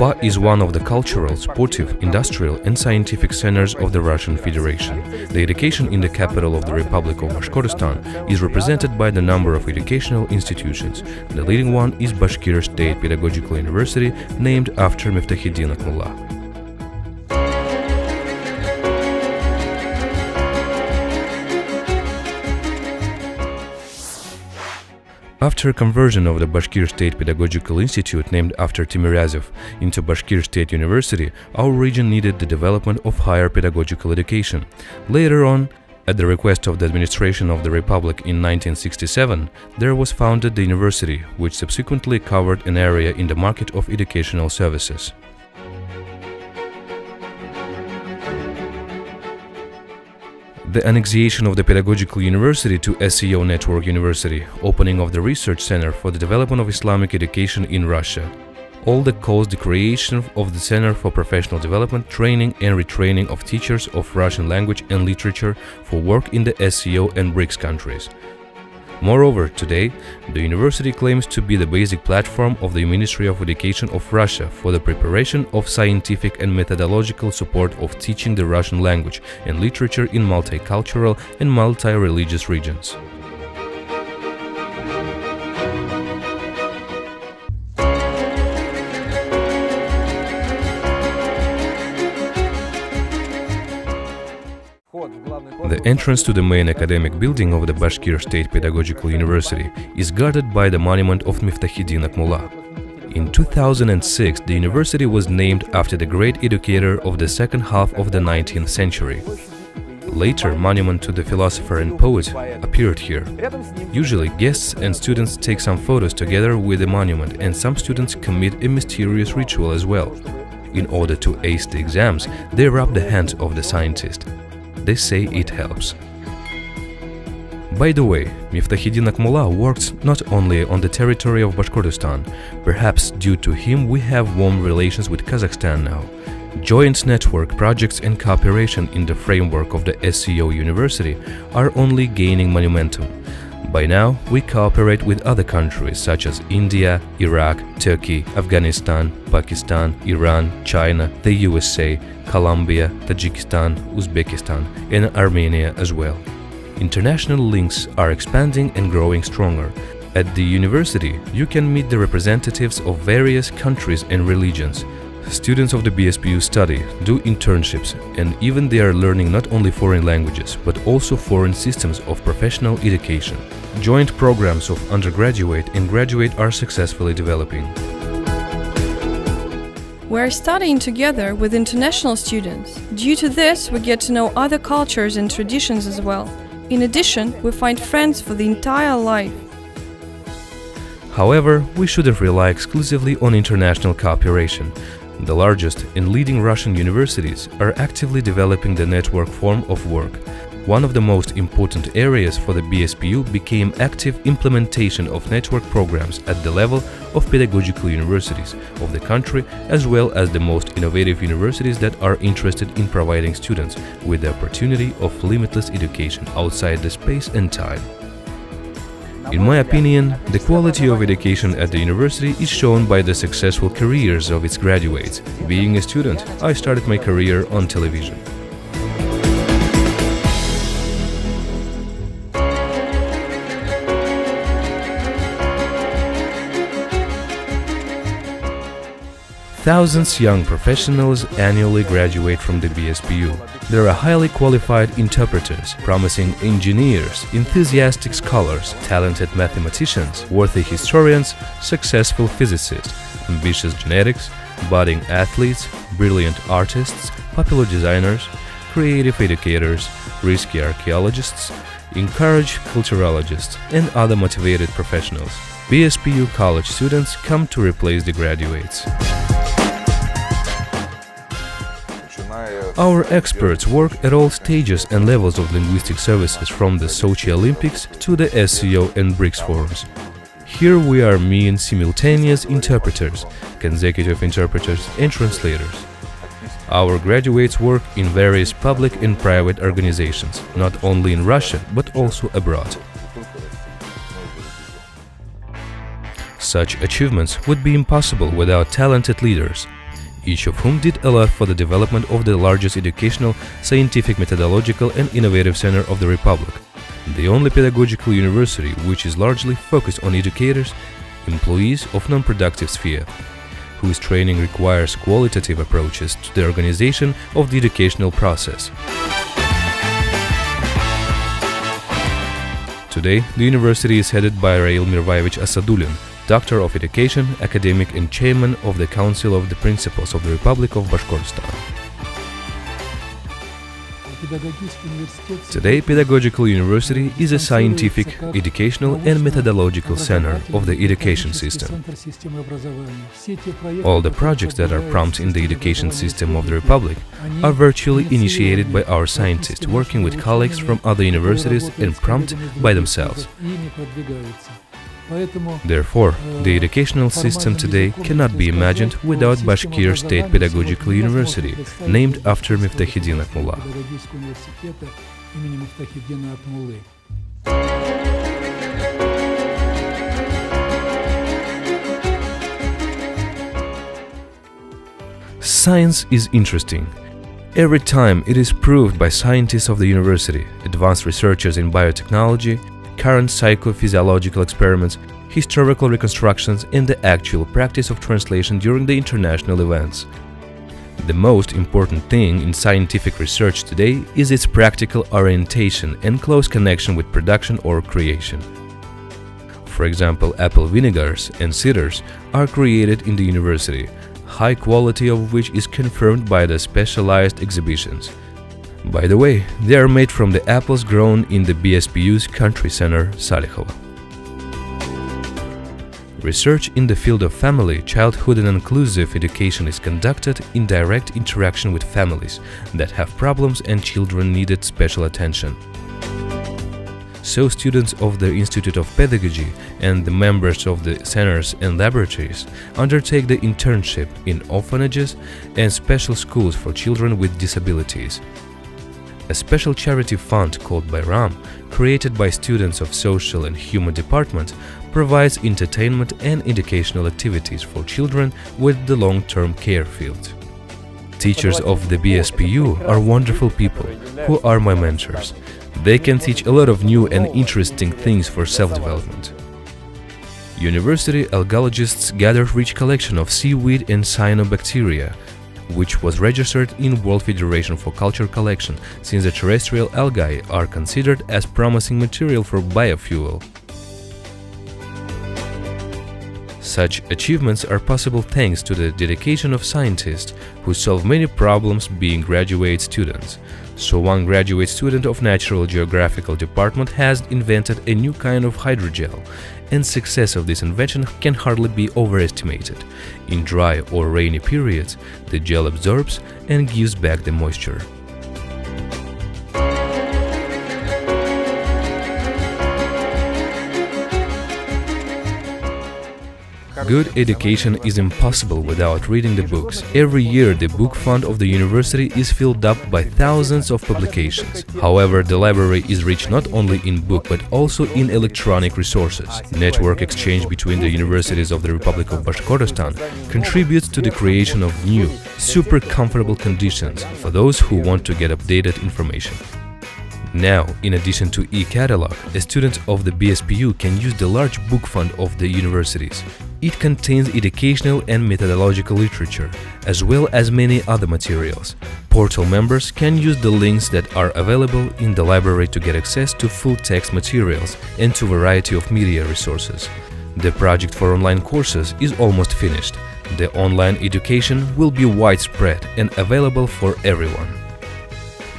Ufa is one of the cultural, sportive, industrial and scientific centers of the Russian Federation. The education in the capital of the Republic of Bashkortostan is represented by the number of educational institutions. The leading one is Bashkir State Pedagogical University, named after Miftahiddin Akmullah. After conversion of the Bashkir State Pedagogical Institute, named after Timirazov, into Bashkir State University, our region needed the development of higher pedagogical education. Later on, at the request of the administration of the Republic in 1967, there was founded the university, which subsequently covered an area in the market of educational services. The annexation of the Pedagogical University to SEO Network University, opening of the Research Center for the Development of Islamic Education in Russia. All that caused the creation of the Center for Professional Development, Training and Retraining of Teachers of Russian Language and Literature for work in the SEO and BRICS countries. Moreover, today, the university claims to be the basic platform of the Ministry of Education of Russia for the preparation of scientific and methodological support of teaching the Russian language and literature in multicultural and multi-religious regions. The entrance to the main academic building of the Bashkir State Pedagogical University is guarded by the monument of Miftahiddin Akmullah. In 2006, the university was named after the great educator of the second half of the 19th century. Later, monument to the philosopher and poet appeared here. Usually, guests and students take some photos together with the monument, and some students commit a mysterious ritual as well. In order to ace the exams, they rub the hands of the scientist. They say it helps. By the way, Miftahiddin Akmullah works not only on the territory of Bashkortostan. Perhaps due to him we have warm relations with Kazakhstan now. Joint network projects and cooperation in the framework of the SEO University are only gaining momentum. By now, we cooperate with other countries such as India, Iraq, Turkey, Afghanistan, Pakistan, Iran, China, the USA, Colombia, Tajikistan, Uzbekistan, and Armenia as well. International links are expanding and growing stronger. At the university, you can meet the representatives of various countries and religions. Students of the BSPU study, do internships, and even they are learning not only foreign languages, but also foreign systems of professional education. Joint programs of undergraduate and graduate are successfully developing. We are studying together with international students. Due to this, we get to know other cultures and traditions as well. In addition, we find friends for the entire life. However, we shouldn't rely exclusively on international cooperation. The largest and leading Russian universities are actively developing the network form of work. One of the most important areas for the BSPU became active implementation of network programs at the level of pedagogical universities of the country, as well as the most innovative universities that are interested in providing students with the opportunity of limitless education outside the space and time. In my opinion, the quality of education at the university is shown by the successful careers of its graduates. Being a student, I started my career on television. Thousands of young professionals annually graduate from the BSPU. There are highly qualified interpreters, promising engineers, enthusiastic scholars, talented mathematicians, worthy historians, successful physicists, ambitious genetics, budding athletes, brilliant artists, popular designers, creative educators, risky archaeologists, encouraged culturologists, and other motivated professionals. BSPU college students come to replace the graduates. Our experts work at all stages and levels of linguistic services, from the Sochi Olympics to the SEO and BRICS forums. Here we are mean simultaneous interpreters, consecutive interpreters and translators. Our graduates work in various public and private organizations, not only in Russia but also abroad. Such achievements would be impossible without talented leaders. each of whom did a lot for the development of the largest educational, scientific, methodological and innovative center of the Republic, the only pedagogical university which is largely focused on educators, employees of non-productive sphere, whose training requires qualitative approaches to the organization of the educational process. Today, the university is headed by Rail Mirvaevich Asadulin, Doctor of Education, academic and chairman of the Council of the Principals of the Republic of Bashkortostan. Today, Pedagogical University is a scientific, educational and methodological center of the education system. All the projects that are prompts in the education system of the Republic are virtually initiated by our scientists working with colleagues from other universities and prompted by themselves. Therefore, the educational system today cannot be imagined without Bashkir State Pedagogical University, named after Miftahiddin Akmullah. Science is interesting. Every time it is proved by scientists of the university, advanced researchers in biotechnology, current psychophysiological experiments, historical reconstructions and the actual practice of translation during the international events. The most important thing in scientific research today is its practical orientation and close connection with production or creation. For example, apple vinegars and ciders are created in the university, high quality of which is confirmed by the specialized exhibitions. By the way, they are made from the apples grown in the BSPU's country center, Salykhovo. Research in the field of family, childhood and inclusive education is conducted in direct interaction with families that have problems and children needed special attention. So students of the Institute of Pedagogy and the members of the centers and laboratories undertake the internship in orphanages and special schools for children with disabilities. A special charity fund called Bayram, created by students of Social and Human Department, provides entertainment and educational activities for children with the long-term care field. Teachers of the BSPU are wonderful people who are my mentors. They can teach a lot of new and interesting things for self-development. University algologists gathered rich collection of seaweed and cyanobacteria, which was registered in World Federation for Culture Collection, since the terrestrial algae are considered as promising material for biofuel. Such achievements are possible thanks to the dedication of scientists who solve many problems being graduate students. So one graduate student of Natural Geographical Department has invented a new kind of hydrogel, and success of this invention can hardly be overestimated. In dry or rainy periods, the gel absorbs and gives back the moisture. Good education is impossible without reading the books. Every year, the book fund of the university is filled up by thousands of publications. However, the library is rich not only in book but also in electronic resources. Network exchange between the universities of the Republic of Bashkortostan contributes to the creation of new, super comfortable conditions for those who want to get updated information. Now, in addition to e-catalog, a student of the BSPU can use the large book fund of the universities. It contains educational and methodological literature, as well as many other materials. Portal members can use the links that are available in the library to get access to full-text materials and to a variety of media resources. The project for online courses is almost finished. The online education will be widespread and available for everyone.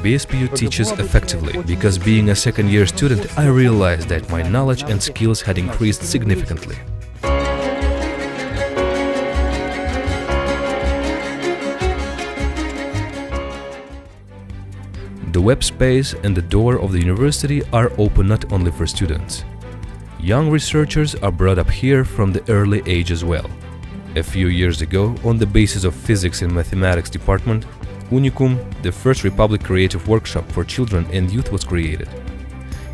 BSPU teaches effectively because being a second-year student, I realized that my knowledge and skills had increased significantly. The web space and the door of the university are open not only for students. Young researchers are brought up here from the early age as well. A few years ago, on the basis of physics and mathematics department, Unicum, the first Republic Creative Workshop for children and youth was created.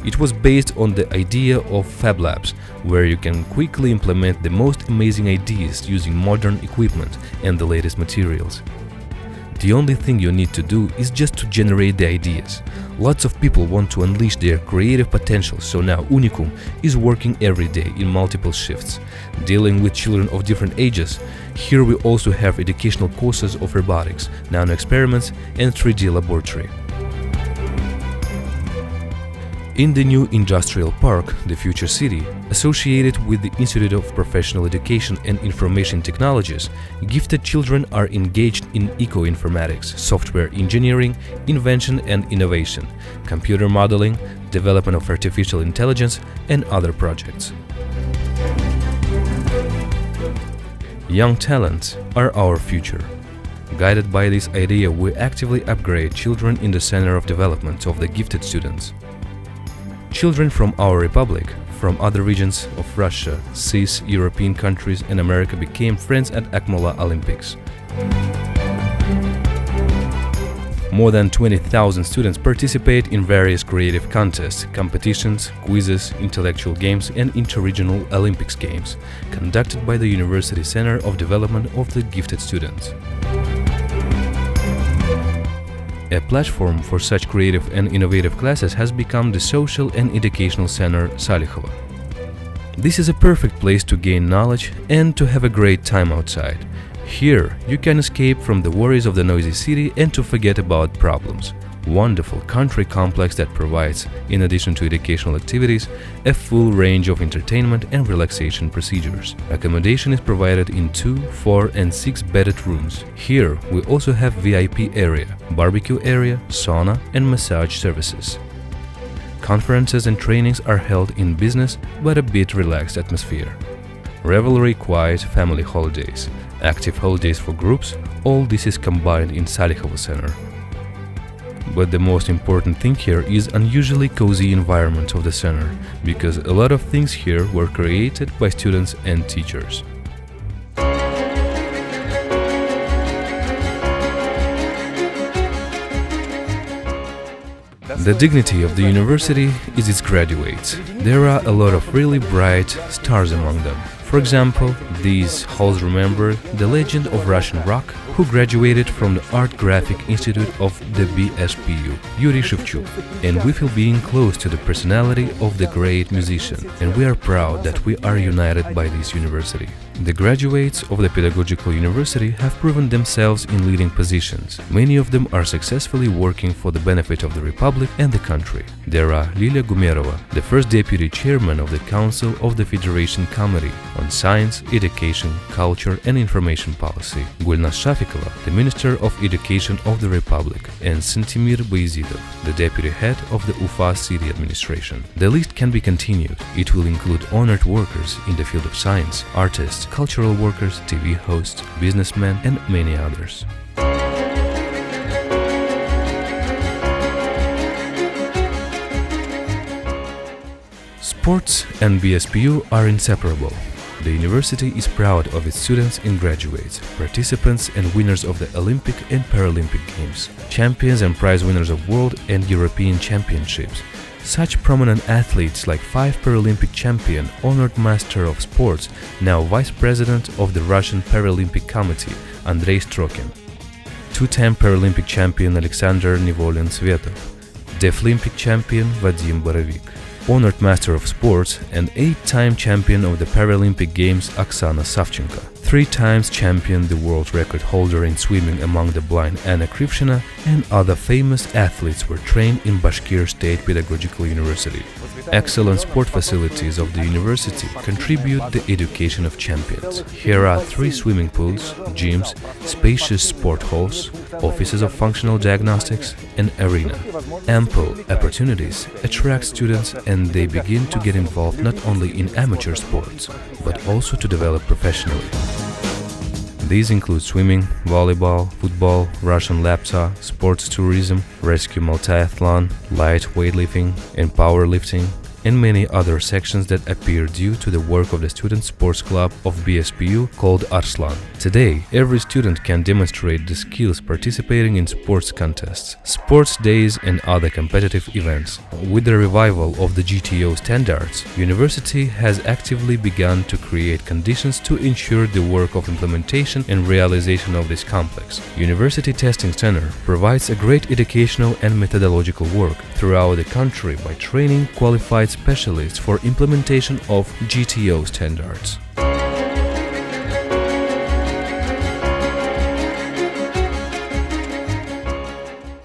It was based on the idea of Fab Labs, where you can quickly implement the most amazing ideas using modern equipment and the latest materials. The only thing you need to do is just to generate the ideas. Lots of people want to unleash their creative potential, so now Unicum is working every day in multiple shifts, dealing with children of different ages. Here we also have educational courses of robotics, nano experiments and 3D laboratory. In the new industrial park, the Future City, associated with the Institute of Professional Education and Information Technologies, gifted children are engaged in eco-informatics, software engineering, invention and innovation, computer modeling, development of artificial intelligence, and other projects. Young talents are our future. Guided by this idea, we actively upgrade children in the center of development of the gifted students. Children from our republic, from other regions of Russia, CIS, European countries and America became friends at Akmullah Olympics. More than 20,000 students participate in various creative contests, competitions, quizzes, intellectual games and interregional Olympics games, conducted by the University Center of Development of the Gifted Students. A platform for such creative and innovative classes has become the Social and Educational Center Salikhova. This is a perfect place to gain knowledge and to have a great time outside. Here, you can escape from the worries of the noisy city and to forget about problems. Wonderful country complex that provides, in addition to educational activities, a full range of entertainment and relaxation procedures. Accommodation is provided in 2, 4 and 6 bedded rooms. Here we also have VIP area, barbecue area, sauna and massage services. Conferences and trainings are held in business but a bit relaxed atmosphere. Revelry, quiet, family holidays, active holidays for groups, all this is combined in Salikhova Center. But the most important thing here is unusually cozy environment of the center, because a lot of things here were created by students and teachers. The dignity of the university is its graduates. There are a lot of really bright stars among them. For example, these halls remember the legend of Russian rock who graduated from the Art Graphic Institute of the BSPU, Yuri Shevchuk. And we feel being close to the personality of the great musician, and we are proud that we are united by this university. The graduates of the Pedagogical University have proven themselves in leading positions. Many of them are successfully working for the benefit of the Republic and the country. There are Lilia Gumerova, the first deputy chairman of the Council of the Federation Committee on Science, Education, Culture and Information Policy, Gulnaz Shafikova, the Minister of Education of the Republic, and Sentimir Bayezidov, the deputy head of the Ufa City Administration. The list can be continued. It will include honored workers in the field of science, artists, cultural workers, TV hosts, businessmen and many others. Sports and BSPU are inseparable. The university is proud of its students and graduates, participants and winners of the Olympic and Paralympic Games, champions and prize winners of world and European championships. Such prominent athletes like 5 Paralympic champion, honored master of sports, now vice president of the Russian Paralympic Committee, Andrei Strokin, 2-time Paralympic champion Alexander Nivolin-Svetov, Deaflympic champion Vadim Borovik, honored master of sports and 8-time champion of the Paralympic Games Oksana Savchenko, 3 times champion, the world record holder in swimming among the blind Anna Krivshina, and other famous athletes were trained in Bashkir State Pedagogical University. Excellent sport facilities of the university contribute the education of champions. Here are 3 swimming pools, gyms, spacious sport halls, offices of functional diagnostics, and arena. Ample opportunities attract students and they begin to get involved not only in amateur sports, but also to develop professionally. These include swimming, volleyball, football, Russian lapsa, sports tourism, rescue multiathlon, light weightlifting and powerlifting, and many other sections that appear due to the work of the student sports club of BSPU called Arslan. Today, every student can demonstrate the skills participating in sports contests, sports days and other competitive events. With the revival of the GTO standards, university has actively begun to create conditions to ensure the work of implementation and realization of this complex. University Testing Center provides a great educational and methodological work throughout the country by training qualified specialists for implementation of GTO standards.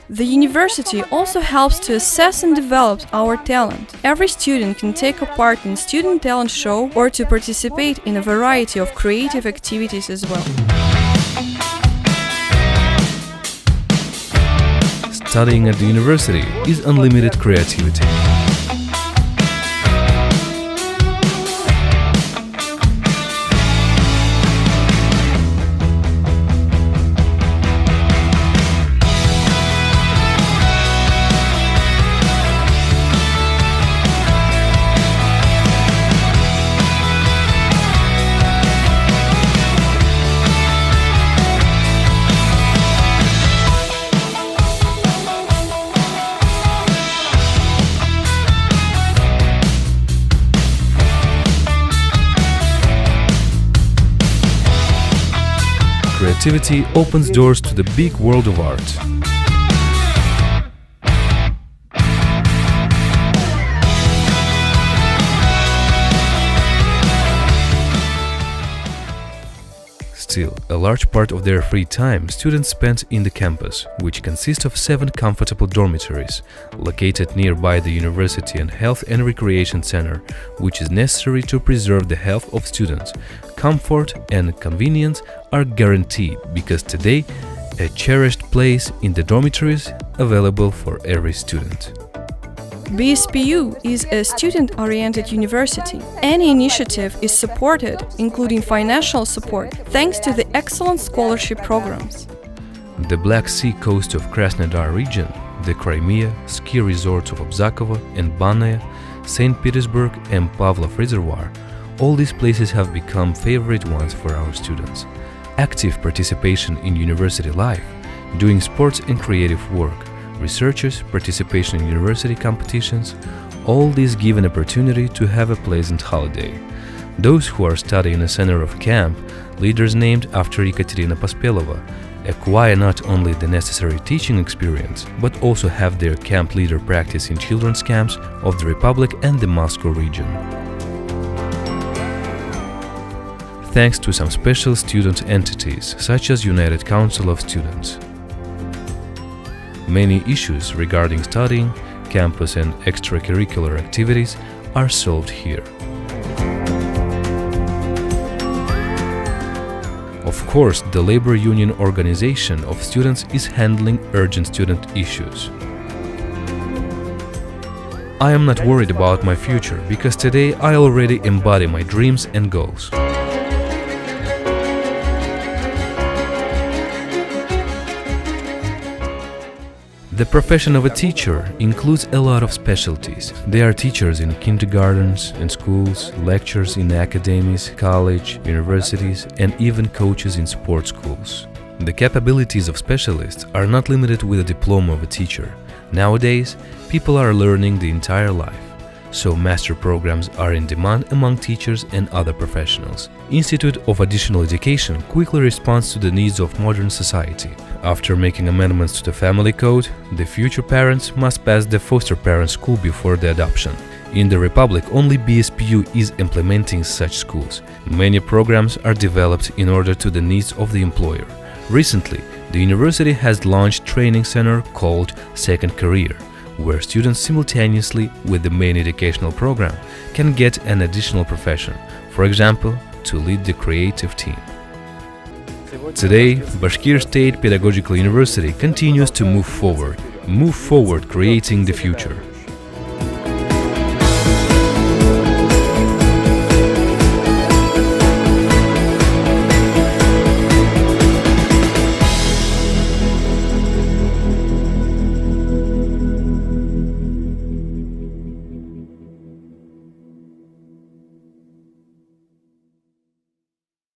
The university also helps to assess and develop our talent. Every student can take a part in student talent show or to participate in a variety of creative activities as well. Studying at the university is unlimited creativity. Creativity opens doors to the big world of art. Still, a large part of their free time students spend in the campus, which consists of 7 comfortable dormitories, located nearby the university and health and recreation center, which is necessary to preserve the health of students. Comfort and convenience are guaranteed because today a cherished place in the dormitories available for every student. BSPU is a student-oriented university. Any initiative is supported, including financial support, thanks to the excellent scholarship programs. The Black Sea coast of Krasnodar region, the Crimea, ski resorts of Obzakovo and Banaya, St. Petersburg and Pavlov Reservoir, all these places have become favorite ones for our students. Active participation in university life, doing sports and creative work, researchers, participation in university competitions, all these give an opportunity to have a pleasant holiday. Those who are studying in a center of camp, leaders named after Ekaterina Pospelova, acquire not only the necessary teaching experience, but also have their camp leader practice in children's camps of the Republic and the Moscow region. Thanks to some special student entities, such as United Council of Students. Many issues regarding studying, campus and extracurricular activities are solved here. Of course, the labor union organization of students is handling urgent student issues. I am not worried about my future, because today I already embody my dreams and goals. The profession of a teacher includes a lot of specialties. They are teachers in kindergartens and schools, lecturers in academies, college, universities, and even coaches in sports schools. The capabilities of specialists are not limited with a diploma of a teacher. Nowadays, people are learning the entire life. So master programs are in demand among teachers and other professionals. Institute of Additional Education quickly responds to the needs of modern society. After making amendments to the family code, the future parents must pass the foster parent school before the adoption. In the Republic, only BSPU is implementing such schools. Many programs are developed in order to the needs of the employer. Recently, the university has launched training center called Second Career, where students simultaneously with the main educational program can get an additional profession, for example, to lead the creative team. Today, Bashkir State Pedagogical University continues to move forward creating the future.